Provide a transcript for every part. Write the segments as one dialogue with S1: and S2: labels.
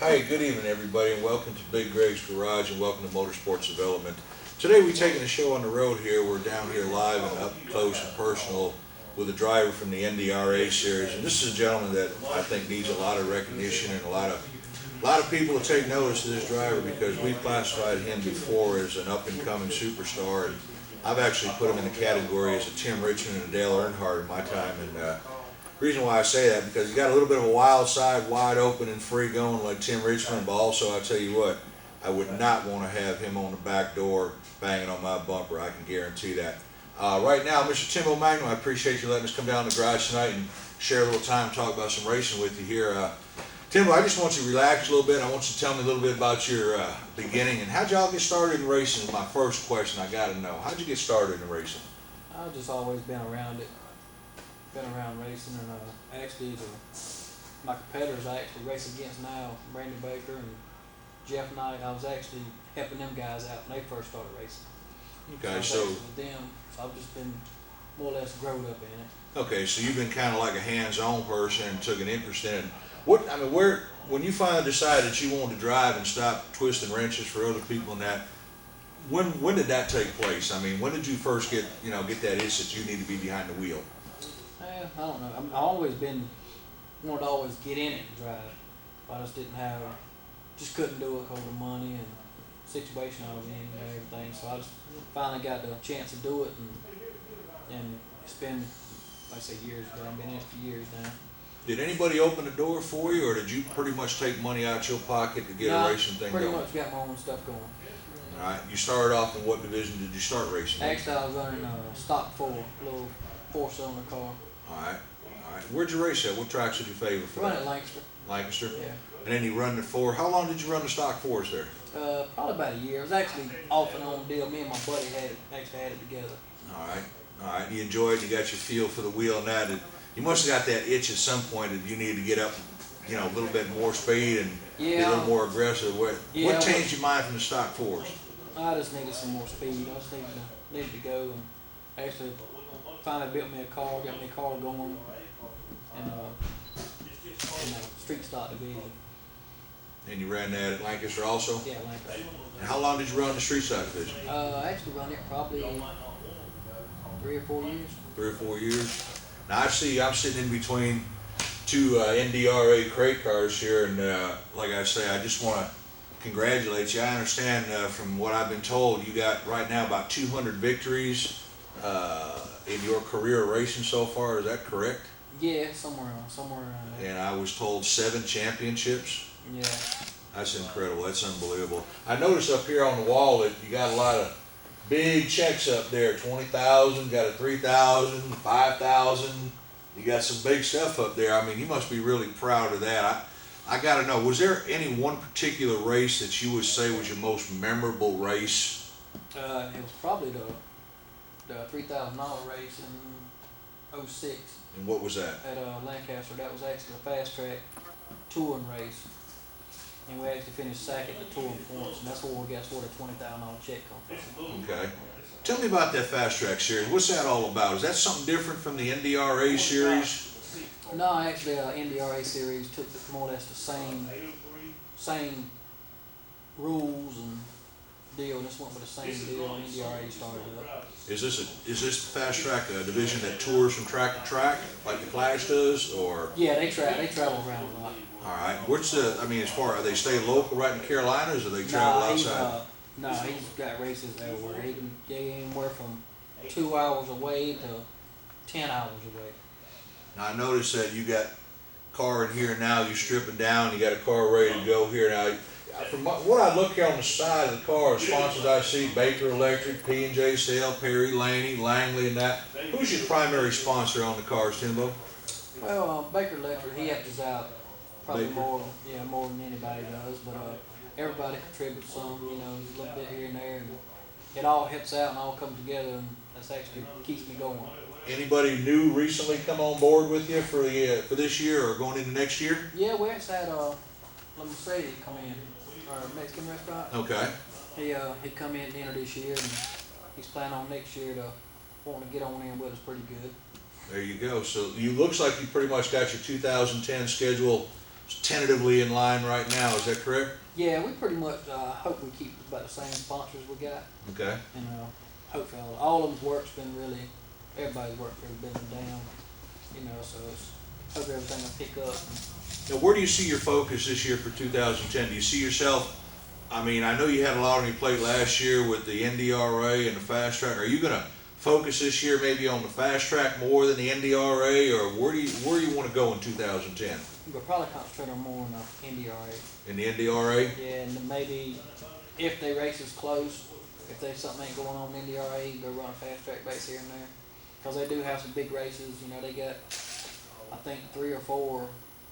S1: Hi, good evening everybody, and welcome to Big Greg's Garage and welcome to Motorsports Development. Today we're taking a show on the road here. We're down here live and up close and personal with a driver from the NDRA series. And this is a gentleman that I think needs a lot of recognition and a lot of people to take notice of this driver, because we've classified him before as an up-and-coming superstar. And I've actually put him in the category as a Tim Richmond and a Dale Earnhardt in my time. And the reason why I say that, because he's got a little bit of a wild side, wide open and free going like Tim Richmond, but also I tell you what, I would not want to have him on the back door banging on my bumper. I can guarantee that. Right now, Mr. Timbo Magnum, I appreciate you letting us come down to the garage tonight and share a little time and talk about some racing with you here. Timbo, I just want you to relax a little bit. I want you to tell me a little bit about your beginning and how'd y'all get started in racing is my first question I got to know. How'd you get started in racing?
S2: I've just always been around it. Been around racing, and actually my competitors I actually race against now, Randy Baker and Jeff Knight. I was actually helping them guys out when they first started racing.
S1: Okay,
S2: so with them, so I've just been more or less grown up in it.
S1: Okay, so you've been kind of like a hands-on person and took an interest in it. What I mean, when you finally decided that you wanted to drive and stop twisting wrenches for other people and that, when did that take place? I mean, when did you first get that itch that you need to be behind the wheel?
S2: I don't know. I've always wanted to always get in it and drive. But I just just couldn't do it because of the money and situation I was in and everything. So I just finally got the chance to do it, and it's been, like I say, years ago. I've been in it for years now.
S1: Did anybody open the door for you, or did you pretty much take money out your pocket to get a racing thing going?
S2: Pretty much got my own stuff going.
S1: All right. You started off in what division did you start racing?
S2: Actually, I was running stock 4, little 4-cylinder car.
S1: All right. Where'd you race at? What tracks did you favor for?
S2: Running at Lancaster.
S1: Lancaster?
S2: Yeah.
S1: And then you run the 4. How long did you run the stock 4s there?
S2: Probably about a year. It was actually off and on deal. Me and my buddy actually had it together.
S1: All right. You enjoyed it. You got your feel for the wheel and that. You must have got that itch at some point that you needed to get up, a little bit more speed and be a little more aggressive. What changed your mind from the stock 4s?
S2: I just needed some more speed. I just needed to go, and actually finally built me a car, got me a car going, and in the street stock division.
S1: And you ran that at Lancaster also?
S2: Yeah, Lancaster.
S1: And how long did you run the street stock division?
S2: I actually run it probably 3 or 4 years.
S1: 3 or 4 years. Now I see I'm sitting in between two NDRA crate cars here, and like I say, I just want to congratulate you. I understand from what I've been told, you got right now about 200 victories in your career racing so far. Is that correct?
S2: Yeah, somewhere around there.
S1: And I was told 7 championships.
S2: Yeah.
S1: That's incredible. That's unbelievable. I noticed up here on the wall that you got a lot of big checks up there. 20,000, got a 3,000, 5,000. You got some big stuff up there. I mean, you must be really proud of that. I got to know, was there any one particular race that you would say was your most memorable race?
S2: It was probably the $3,000 race in '06.
S1: And what was that?
S2: At Lancaster. That was actually a fast track touring race, and we actually finished second at the touring points, and that's where we got sort of $20,000 check comes from.
S1: Okay. Tell me about that fast track series. What's that all about? Is that something different from the NDRA series?
S2: No, actually, NDRA series took more or less the same rules and deal. Just went with the same deal. NDRA started up.
S1: Is this fast track a division that tours from track to track like the Clash does, or?
S2: Yeah, they travel around a lot.
S1: All right. As far as they stay local right in the Carolinas, or they travel outside?
S2: No, he's got races everywhere. He can get anywhere from 2 hours away to 10 hours away.
S1: Now I noticed that you got a car in here now. You're stripping down. You got a car ready to go here now. From what I look here on the side of the car, the sponsors I see: Baker Electric, P&J Sale, Perry, Laney, Langley, and that. Who's your primary sponsor on the cars, Timbo?
S2: Well, Baker Electric, he helps us out probably
S1: Baker.
S2: more than anybody does. But everybody contributes some, a little bit here and there, and it all helps out and all comes together, and that's actually keeps me going.
S1: Anybody new recently come on board with you for this year or going into next year?
S2: Yeah, we actually had Mercedes come in, our Mexican restaurant.
S1: Okay.
S2: He come in at the end of this year, and he's planning on next year to wanting to get on in with us pretty good.
S1: There you go. So you looks like you pretty much got your 2010 schedule tentatively in line right now. Is that correct?
S2: Yeah, we pretty much hope we keep about the same sponsors we got.
S1: Okay.
S2: And hopefully all of them's work's been really, everybody's work's really been down. So hope everything will pick up.
S1: Now, where do you see your focus this year for 2010? Do you see yourself, I mean, I know you had a lot on your plate last year with the NDRA and the fast track. Are you going to focus this year maybe on the fast track more than the NDRA, or where do you want to go in 2010?
S2: We'll probably concentrate on more on the NDRA.
S1: In the NDRA?
S2: Yeah, and then maybe if they races close, if there's something ain't going on in NDRA, go run a fast track base here and there. Because they do have some big races. They got, I think, 3 or 4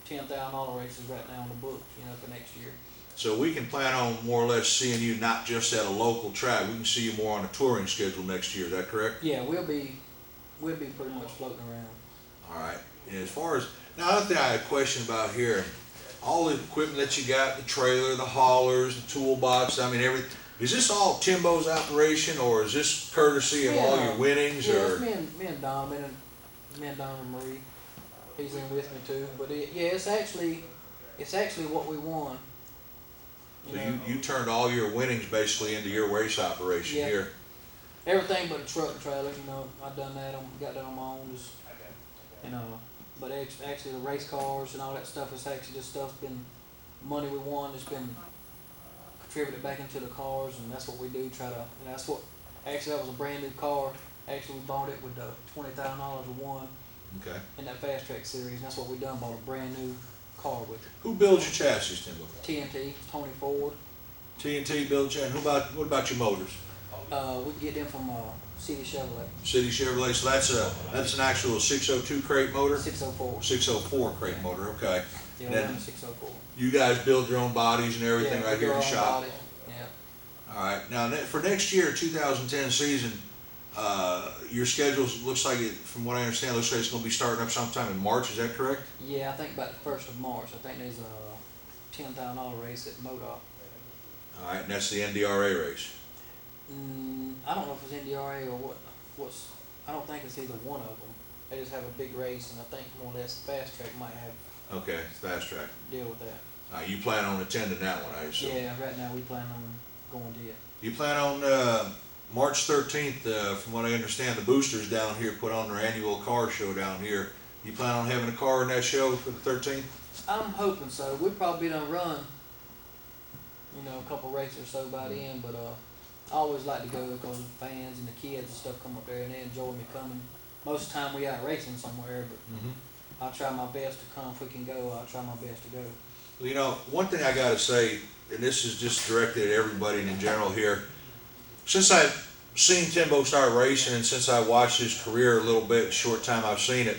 S2: $10,000 races right now on the books, for next year.
S1: So we can plan on more or less seeing you not just at a local track. We can see you more on a touring schedule next year. Is that correct?
S2: Yeah, we'll be pretty much floating around.
S1: All right. And as far as now, another thing I had a question about here, all the equipment that you got, the trailer, the haulers, the toolbox. I mean, everything. Is this all Timbo's operation, or is this courtesy of all your winnings?
S2: Yeah,
S1: or
S2: it's me and Dom and Marie. He's in with me too. But it's actually what we won.
S1: So you turned all your winnings basically into your race operation here.
S2: Everything but the truck and trailer, I've done that. Got that on my own. But actually the race cars and all that stuff is actually this stuff's been money we won. It's been contributed back into the cars, and that's what we do. And that's what actually that was a brand new car. Actually, we bought it with the $20,000 we won.
S1: Okay.
S2: In that fast track series, and that's what we done. Bought a brand new car with it.
S1: Who builds your chassis, Timbo?
S2: TNT, Tony Ford.
S1: TNT builds your, and what about your motors?
S2: We get them from City Chevrolet.
S1: City Chevrolet. So that's an actual 602 crate motor.
S2: 604.
S1: 604 crate motor. Okay.
S2: Yeah, we're running 604.
S1: You guys build your own bodies and everything right here in the shop.
S2: Body. Yeah.
S1: All right. Now for next year, 2010 season, your schedule looks like it, from what I understand, looks like it's going to be starting up sometime in March. Is that correct?
S2: Yeah, I think about the 1st of March. I think there's a $10,000 race at MoDOT.
S1: All right, and that's the NDRA race.
S2: I don't know if it's NDRA or what's. I don't think it's either one of them. They just have a big race, and I think more or less fast track might have.
S1: Okay, fast track.
S2: Deal with that.
S1: You plan on attending that one, I assume?
S2: Yeah, right now we plan on going to it.
S1: You plan on March 13th, from what I understand, the boosters down here put on their annual car show down here. You plan on having a car in that show for the 13th?
S2: I'm hoping so. We'd probably done run, a couple races or so by then, but I always like to go because the fans and the kids and stuff come up there and they enjoy me coming. Most of the time we out racing somewhere, but I'll try my best to come. If we can go, I'll try my best to go.
S1: Well, one thing I got to say, and this is just directed at everybody in general here, since I've seen Timbo start racing and since I watched his career a little bit, short time I've seen it,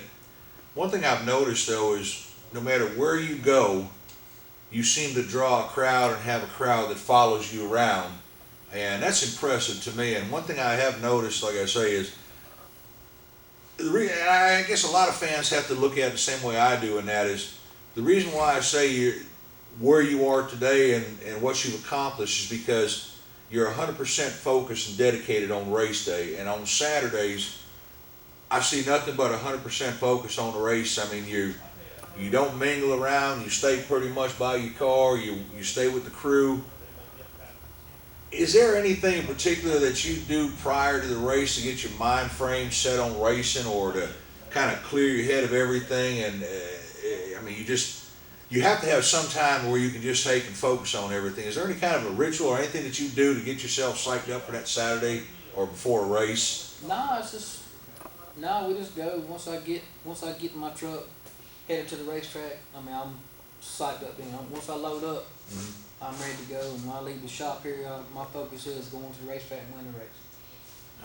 S1: one thing I've noticed though is no matter where you go, you seem to draw a crowd and have a crowd that follows you around. And that's impressive to me. And one thing I have noticed, like I say, is, I guess a lot of fans have to look at it the same way I do, and that is, the reason why I say where you are today and what you've accomplished is because you're 100% focused and dedicated on race day. And on Saturdays, I see nothing but 100% focus on the race. I mean, you don't mingle around. You stay pretty much by your car. You stay with the crew. Is there anything in particular that you do prior to the race to get your mind frame set on racing, or to kind of clear your head of everything? And I mean, you have to have some time where you can just take and focus on everything. Is there any kind of a ritual or anything that you do to get yourself psyched up for that Saturday or before a race?
S2: No, we just go. Once I get in my truck, headed to the racetrack. I mean, I'm psyched up. Once I load up, I'm ready to go. And when I leave the shop here, my focus is going to the racetrack and win the race.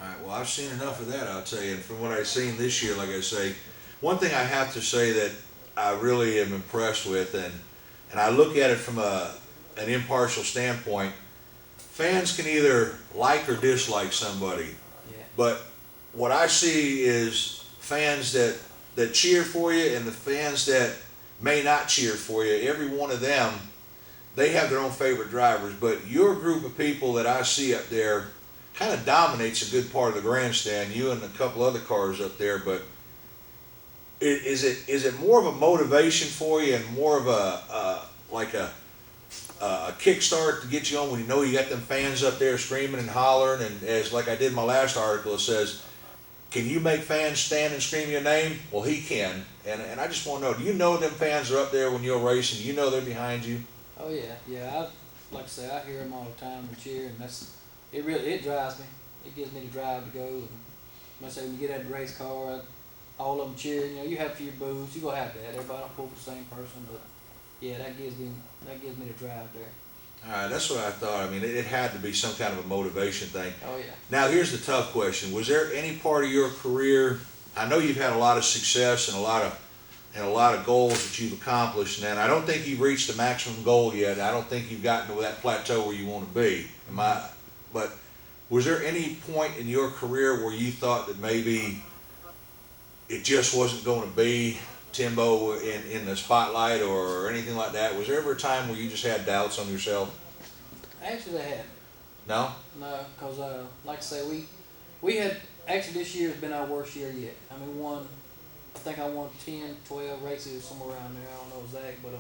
S1: All right. Well, I've seen enough of that, I'll tell you. And from what I've seen this year, like I say, one thing I have to say that I really am impressed with, and I look at it from an impartial standpoint. Fans can either like or dislike somebody, but what I see is fans that cheer for you and the fans that may not cheer for you. Every one of them, they have their own favorite drivers, but your group of people that I see up there kind of dominates a good part of the grandstand. You and a couple other cars up there, but Is it more of a motivation for you and more of like a kickstart to get you on when you know you got them fans up there screaming and hollering, and as like I did in my last article, it says, can you make fans stand and scream your name? Well, he can, and I just want to know, do you know them fans are up there when you're racing? You know they're behind you?
S2: Oh yeah, yeah. Like I say, I hear them all the time and cheer, and it drives me. It gives me the drive to go. And like I say, when you get out the race car, all of them cheering. You know, you have a few boos. You gonna have that. Everybody don't pull for the same person, but yeah, that gives me the drive there.
S1: All right, that's what I thought. I mean, it had to be some kind of a motivation thing.
S2: Oh yeah.
S1: Now, here's the tough question. Was there any part of your career, I know you've had a lot of success and a lot of goals that you've accomplished, and I don't think you've reached the maximum goal yet. I don't think you've gotten to that plateau where you want to be. But was there any point in your career where you thought that maybe it just wasn't going to be Timbo in the spotlight or anything like that? Was there ever a time where you just had doubts on yourself?
S2: Actually, I had.
S1: No?
S2: No, because like I say, we had actually this year has been our worst year yet. I mean, I think I won 10, 12 races somewhere around there. I don't know exact, but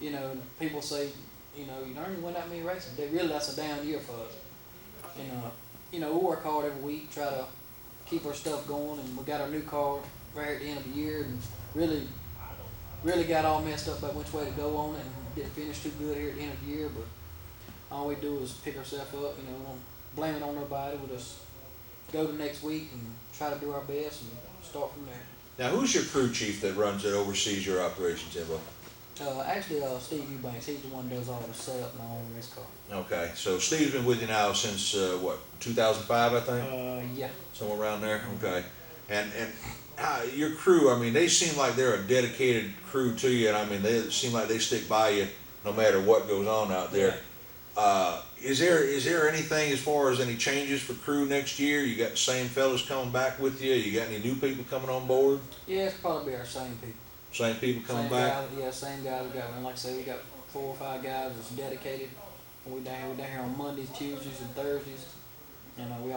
S2: you know, people say, you know, you don't even win that many races. That's a down year for us. You know, we work hard every week, try to keep our stuff going, and we got our new car right at the end of the year, and really got all messed up about which way to go on it, and didn't finish too good here at the end of the year. But all we do is pick ourselves up. You know, we don't blame it on nobody. We just go to next week and try to do our best and start from there.
S1: Now, who's your crew chief that oversees your operation, Timbo?
S2: Actually, Steve Eubanks. He's the one that does all the setup and all the race car.
S1: Okay, so Steve's been with you now since, 2005, I think?
S2: Yeah.
S1: Somewhere around there? Okay. And your crew, I mean, they seem like they're a dedicated crew to you, and I mean, they seem like they stick by you no matter what goes on out there. Is there anything as far as any changes for crew next year? You got the same fellas coming back with you? You got any new people coming on board?
S2: Yeah, it's probably our same people.
S1: Same people coming
S2: Same
S1: back?
S2: guys, yeah, same guys. We got, like I say, we got 4 or 5 guys that's dedicated. We're down here on Mondays, Tuesdays, and Thursdays. And we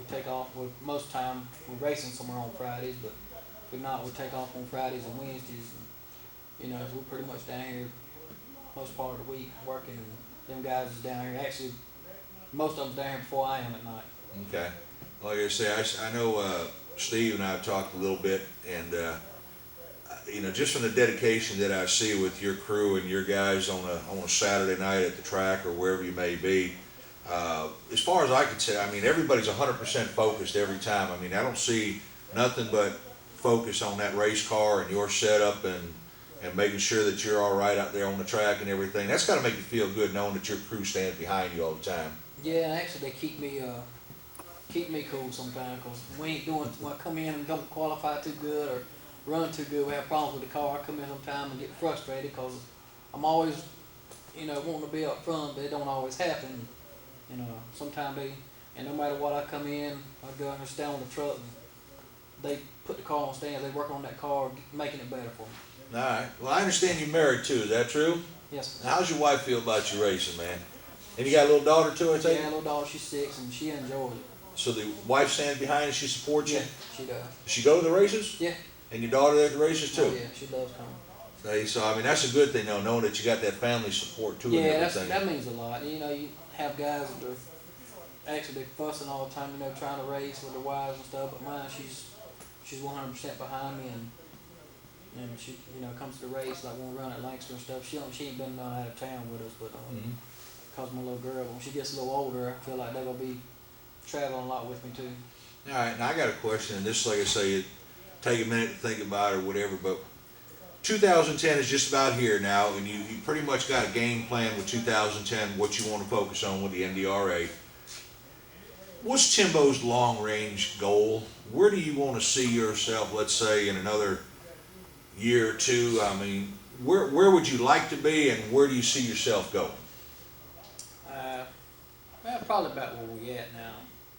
S2: take off. Most time we're racing somewhere on Fridays, but if not, we take off on Fridays and Wednesdays. And, you know, we're pretty much down here most part of the week working. And them guys is down here. Actually, most of them's down here before I am at night.
S1: Okay. Like I say, I know Steve and I have talked a little bit, and you know, just from the dedication that I see with your crew and your guys on a Saturday night at the track or wherever you may be, as far as I can say, I mean, everybody's 100% focused every time. I mean, I don't see nothing but focus on that race car and your setup and making sure that you're all right out there on the track and everything. That's got to make you feel good knowing that your crew stands behind you all the time.
S2: Yeah, and actually they keep me cool sometimes, because we ain't doing, when I come in and don't qualify too good or run too good, we have problems with the car. I come in sometime and get frustrated because I'm always, you know, wanting to be up front, but it don't always happen. You know, sometimes and no matter what, I come in, I go and stand on the truck, and they put the car on stands, they work on that car, making it better for me.
S1: All right. Well, I understand you're married too. Is that true?
S2: Yes.
S1: How's your wife feel about you racing, man? And you got a little daughter too, I take it?
S2: Yeah, little daughter, she's 6, and she enjoys it.
S1: So the wife stands behind you, she supports you?
S2: Yeah, she does.
S1: Does she go to the races?
S2: Yeah.
S1: And your daughter there at the races too?
S2: Oh, yeah, she loves coming.
S1: Okay, so I mean, that's a good thing though, knowing that you got that family support too.
S2: Yeah,
S1: and everything.
S2: that means a lot. You know, you have guys that are actually fussing all the time, you know, trying to race with their wives and stuff, but mine, she's 100% behind me, and she, you know, comes to the race, like when we run at Lancaster and stuff, she ain't been none out of town with us, but cause my little girl, when she gets a little older, I feel like they're gonna be traveling a lot with me too.
S1: All right, now I got a question, and this, like I say, take a minute to think about it or whatever, but 2010 is just about here now, and you pretty much got a game plan with 2010, what you want to focus on with the NDRA. What's Timbo's long-range goal? Where do you want to see yourself, let's say, in another year or two? I mean, where would you like to be, and where do you see yourself going?
S2: Well, probably about where we at now.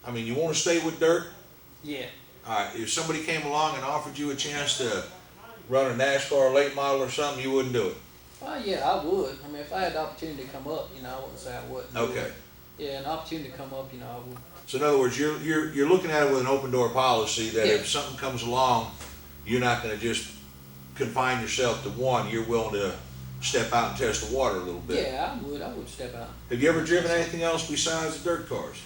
S1: I mean, you want to stay with dirt?
S2: Yeah.
S1: All right, if somebody came along and offered you a chance to run a NASCAR late model or something, you wouldn't do it?
S2: Well, yeah, I would. I mean, if I had the opportunity to come up, you know, I wouldn't say I wouldn't.
S1: Okay.
S2: Yeah, an opportunity to come up, you know, I would.
S1: So in other words, you're looking at it with an open door policy that
S2: Yeah.
S1: if something comes along, you're not going to just confine yourself to one. You're willing to step out and test the water a little bit.
S2: Yeah, I would step out.
S1: Have you ever driven anything else besides the dirt cars?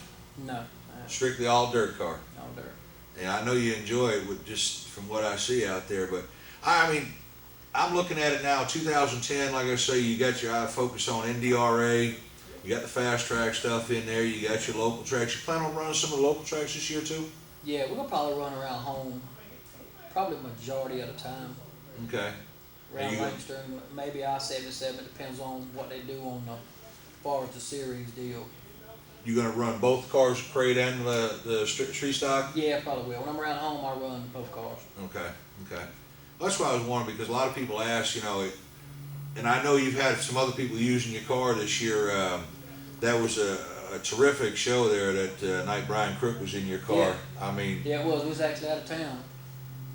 S2: No.
S1: Strictly all dirt car.
S2: All dirt.
S1: Yeah, I know you enjoy it with just from what I see out there, but I mean, I'm looking at it now, 2010, like I say, you got your eye focused on NDRA, you got the fast track stuff in there, you got your local tracks. You plan on running some of the local tracks this year too?
S2: Yeah, we're gonna probably run around home, probably majority of the time.
S1: Okay.
S2: Around Lancaster, and maybe I-77, it depends on what they do on the far as the series deal.
S1: You gonna run both cars, crate and the street stock?
S2: Yeah, probably will. When I'm around home, I run both cars.
S1: Okay, okay. Well, that's why I was wondering, because a lot of people ask, you know, and I know you've had some other people using your car this year. That was a terrific show there that night Brian Crook was in your car.
S2: Yeah.
S1: I mean,
S2: Yeah, it was. We was actually out of town.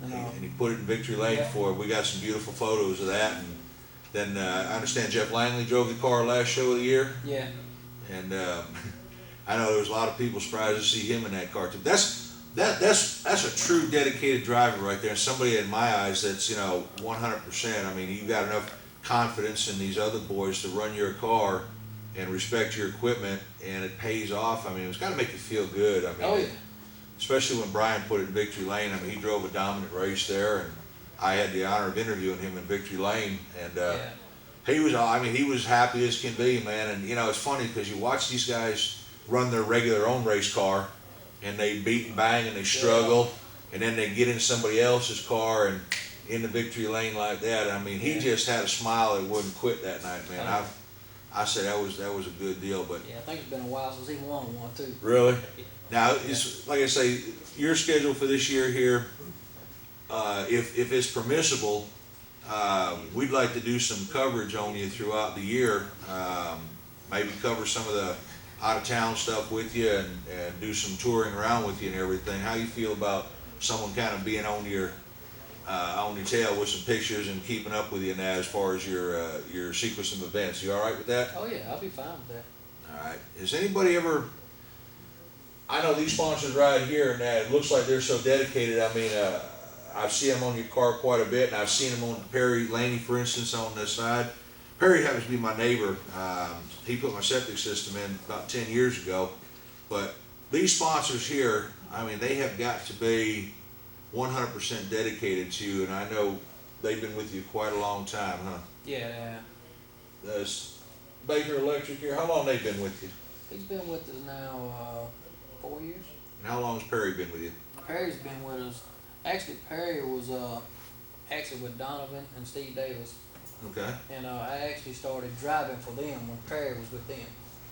S1: and he put it in Victory Lane for it. We got some beautiful photos of that. And then I understand Jeff Langley drove the car last show of the year.
S2: Yeah.
S1: And I know there was a lot of people surprised to see him in that car too. That's a true dedicated driver right there. Somebody in my eyes that's, you know, 100%. I mean, you've got enough confidence in these other boys to run your car and respect your equipment, and it pays off. I mean, it's got to make you feel good. I mean,
S2: Oh yeah.
S1: especially when Brian put it in Victory Lane. I mean, he drove a dominant race there, and I had the honor of interviewing him in Victory Lane, and
S2: Yeah.
S1: he was, I mean, he was happy as can be, man. And you know, it's funny because you watch these guys run their regular own race car, and they beat and bang and they struggle, and then they get in somebody else's car and in the Victory Lane like that. I mean, he just had a smile that wouldn't quit that night, man. I said that was a good deal, but
S2: Yeah, I think it's been a while since he won one too.
S1: really, now it's like I say, your schedule for this year here, if it's permissible, we'd like to do some coverage on you throughout the year. Maybe cover some of the out of town stuff with you and do some touring around with you and everything. How you feel about someone kind of being on your tail with some pictures and keeping up with you and that as far as your sequence of events? You all right with that?
S2: Oh yeah, I'll be fine with that.
S1: All right. Has anybody ever? I know these sponsors right here and that. It looks like they're so dedicated. I mean, I've seen them on your car quite a bit, and I've seen them on Perry Laney, for instance, on this side. Perry happens to be my neighbor. He put my septic system in about 10 years ago. But these sponsors here, I mean, they have got to be 100% dedicated to you, and I know they've been with you quite a long time, huh?
S2: Yeah.
S1: This Baker Electric here, how long they been with you?
S2: He's been with us now 4 years.
S1: And how long has Perry been with you?
S2: Perry's been with us. Actually, Perry was actually with Donovan and Steve Davis.
S1: Okay.
S2: And I actually started driving for them when Perry was with them.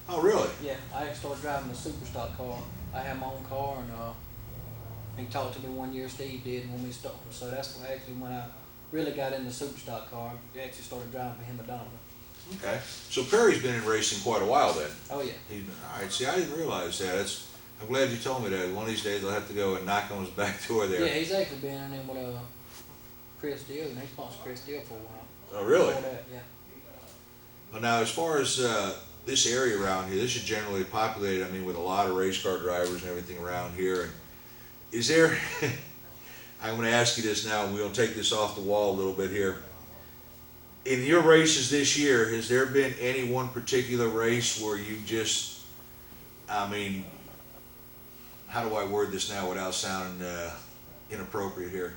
S1: Oh, really?
S2: Yeah, I actually started driving the super stock car. I had my own car, and he talked to me one year, Steve did, when we started. So that's actually when I really got into super stock car. I actually started driving for him at Donovan.
S1: Okay. So Perry's been in racing quite a while then.
S2: Oh yeah.
S1: All right. See, I didn't realize that. I'm glad you told me that. One of these days I'll have to go and knock on his back door there.
S2: Yeah, he's actually been in there with Chris Deal, and he sponsored Chris Deal for a while.
S1: Oh, really?
S2: Before that, yeah.
S1: Well, now, as far as this area around here, this is generally populated, I mean, with a lot of race car drivers and everything around here. And is there, I'm going to ask you this now, and we'll take this off the wall a little bit here. In your races this year, has there been any one particular race where you just, I mean, how do I word this now without sounding inappropriate here?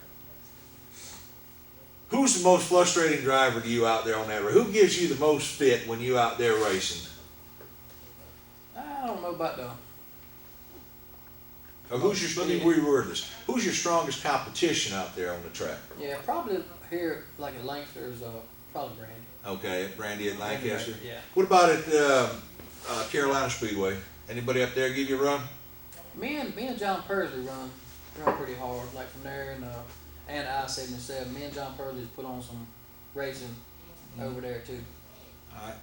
S1: Who's the most frustrating driver to you out there on that race? Who gives you the most fit when you out there racing?
S2: I don't know about the.
S1: Or let me reword this. Who's your strongest competition out there on the track?
S2: Yeah, probably here, like at Lancaster, is probably Brandy.
S1: Okay, Brandy at Lancaster.
S2: Yeah.
S1: What about at Carolina Speedway? Anybody up there give you a run?
S2: Me and John Pursley run pretty hard, like from there and I-77. Me and John Pursley's put on some racing over there too.
S1: All right.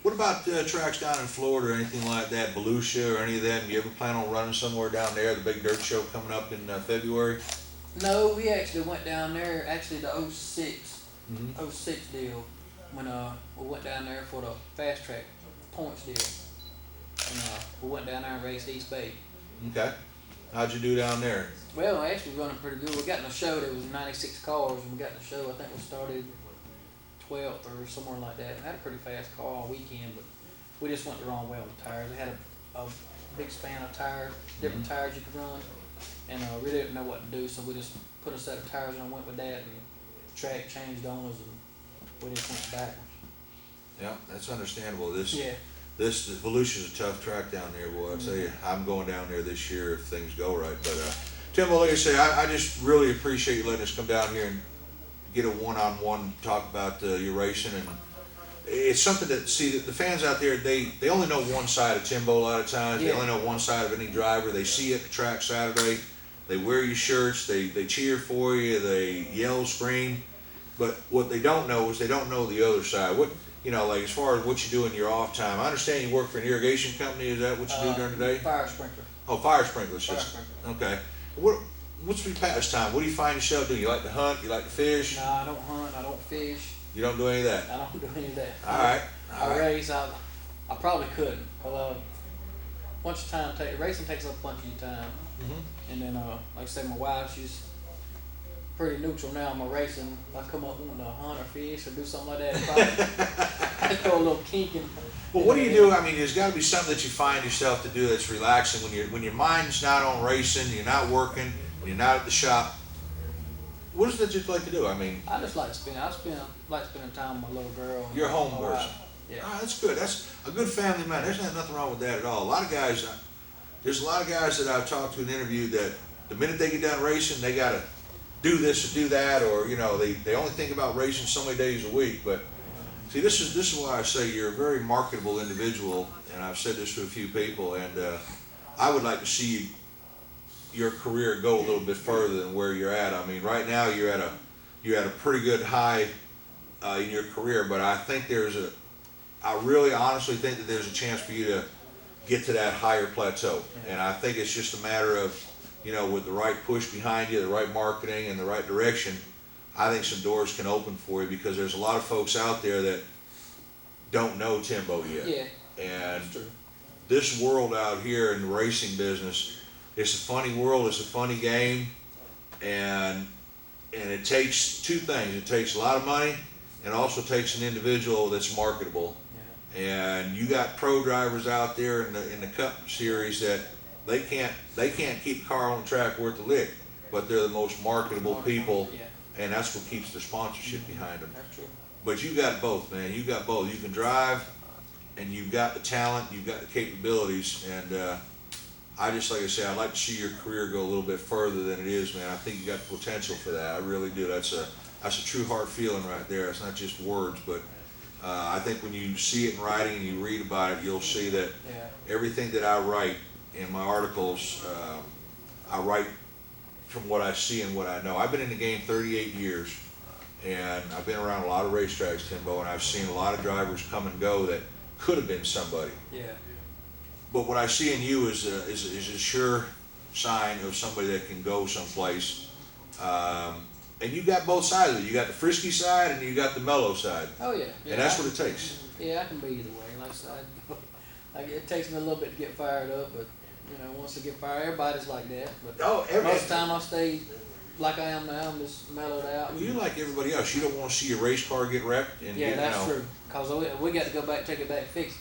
S1: What about tracks down in Florida or anything like that, Volusia or any of them? You ever plan on running somewhere down there? The big dirt show coming up in February?
S2: No, we actually went down there. Actually, the 06 deal when we went down there for the fast track points deal. And we went down there and raced East Bay.
S1: Okay. How'd you do down there?
S2: Well, actually running pretty good. We got in the show, there was 96 cars, and we got in the show, I think we started 12th or somewhere like that. We had a pretty fast car all weekend, but we just went the wrong way on the tires. They had a big span of tires, different tires you could run, and we didn't know what to do, so we just put a set of tires and went with that, and the track changed on us, and we just went backwards.
S1: Yeah, that's understandable. This
S2: Yeah.
S1: Volusia's a tough track down there, boy. I tell you, I'm going down there this year if things go right. But Timbo, like I say, I just really appreciate you letting us come down here and get a one-on-one talk about your racing. And it's something that, see, the fans out there, they only know one side of Timbo a lot of times. They
S2: Yeah.
S1: only know one side of any driver. They see you at the track Saturday. They wear your shirts. They cheer for you. They yell, scream. But what they don't know is they don't know the other side. What, you know, like as far as what you do in your off time. I understand you work for an irrigation company. Is that what you do during the day?
S2: Fire sprinkler.
S1: Oh, fire sprinkler
S2: Fire
S1: system.
S2: sprinkler.
S1: Okay. What's your pastime? What do you find yourself doing? You like to hunt? You like to fish?
S2: No, I don't hunt, I don't fish,
S1: You don't do any of that?
S2: I don't do any of that.
S1: All right. All
S2: I
S1: right.
S2: race, I probably couldn't, cause bunch of time, racing takes up a bunch of your time.
S1: Mm-hmm.
S2: And then, like I said, my wife, she's pretty neutral now in my racing. If I come up wanting to hunt or fish or do something like that, probably I'd throw a little kink in.
S1: Well, what do you do? I mean, there's got to be something that you find yourself to do that's relaxing when your mind's not on racing, you're not working, when you're not at the shop. What is it that you like to do? I mean,
S2: I just like to like spending time with my little girl.
S1: you're a home
S2: my
S1: person.
S2: wife. Yeah.
S1: Oh, that's good. That's a good family man. There's nothing wrong with that at all. A lot of guys, there's a lot of guys that I've talked to and interviewed that the minute they get done racing, they got to do this or do that, or you know, they only think about racing so many days a week. But see, this is why I say you're a very marketable individual, and I've said this to a few people, and I would like to see your career go a little bit further than where you're at. I mean, right now you're at a pretty good high in your career, but I think I really honestly think that there's a chance for you to get to that higher plateau, and I think it's just a matter of, you know, with the right push behind you, the right marketing, and the right direction, I think some doors can open for you, because there's a lot of folks out there that don't know Timbo yet.
S2: Yeah.
S1: And
S2: That's true.
S1: this world out here in the racing business, it's a funny world, it's a funny game, and it takes two things. It takes a lot of money, and also takes an individual that's marketable.
S2: Yeah.
S1: And you got pro drivers out there in the Cup Series that they can't keep a car on the track worth a lick, but they're the most marketable people,
S2: Yeah.
S1: and that's what keeps the sponsorship behind them.
S2: That's true.
S1: But you got both, man. You got both. You can drive, and you've got the talent, you've got the capabilities, and I just, like I say, I'd like to see your career go a little bit further than it is, man. I think you got the potential for that. I really do. That's a true heart feeling right there. It's not just words, but I think when you see it in writing and you read about it, you'll see that everything that I write in my articles, I write from what I see and what I know. I've been in the game 38 years, and I've been around a lot of racetracks, Timbo, and I've seen a lot of drivers come and go that could have been somebody.
S2: Yeah.
S1: But what I see in you is a sure sign of somebody that can go someplace. And you got both sides of it. You got the frisky side and you got the mellow side.
S2: Oh yeah.
S1: And that's what it takes.
S2: Yeah, I can be either way. Like I said, it takes me a little bit to get fired up, but you know, once I get fired, everybody's like that. But most of the time I stay like I am now. I'm just mellowed out.
S1: Well, you're like everybody else. You don't want to see your race car get wrecked. And
S2: yeah, that's true. Cause we got to go back, take it back, and fix it.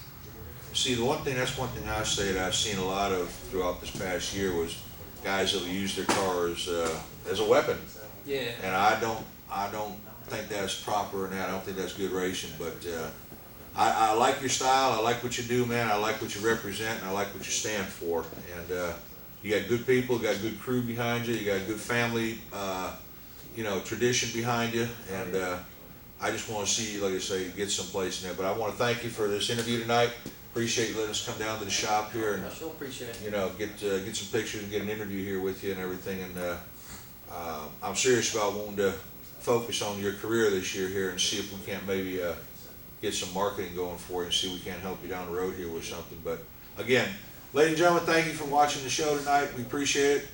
S1: See, that's one thing I say that I've seen a lot of throughout this past year was guys that will use their cars as a weapon.
S2: Yeah.
S1: And I don't think that's proper, and I don't think that's good racing. But I like your style. I like what you do, man. I like what you represent, and I like what you stand for. And you got good people, you got a good crew behind you, you got a good family, tradition behind you, and I just want to see you, like I say, get someplace in there. But I want to thank you for this interview tonight. Appreciate you letting us come down to the shop here and
S2: I sure appreciate it.
S1: Get some pictures and get an interview here with you and everything. And I'm serious about wanting to focus on your career this year here and see if we can't maybe get some marketing going for you and see if we can't help you down the road here with something. But again, ladies and gentlemen, thank you for watching the show tonight. We appreciate it.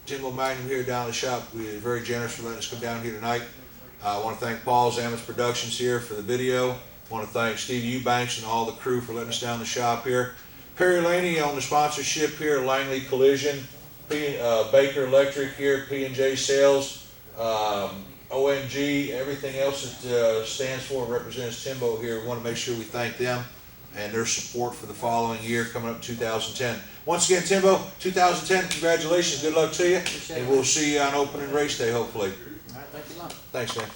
S1: Timbo Magnum here down the shop. We're very generous for letting us come down here tonight. I want to thank Paul's Motorsports Productions here for the video. I want to thank Steve Eubanks and all the crew for letting us down the shop here. Perry Laney on the sponsorship here, Langley Collision. Baker Electric here, P&J Sales, OMG, everything else that stands for and represents Timbo here. We want to make sure we thank them and their support for the following year coming up 2010. Once again, Timbo, 2010, congratulations, good luck to you.
S2: Appreciate
S1: And
S2: it,
S1: we'll
S2: man.
S1: see you on opening race day, hopefully.
S2: All right, thank you a lot.
S1: Thanks, man.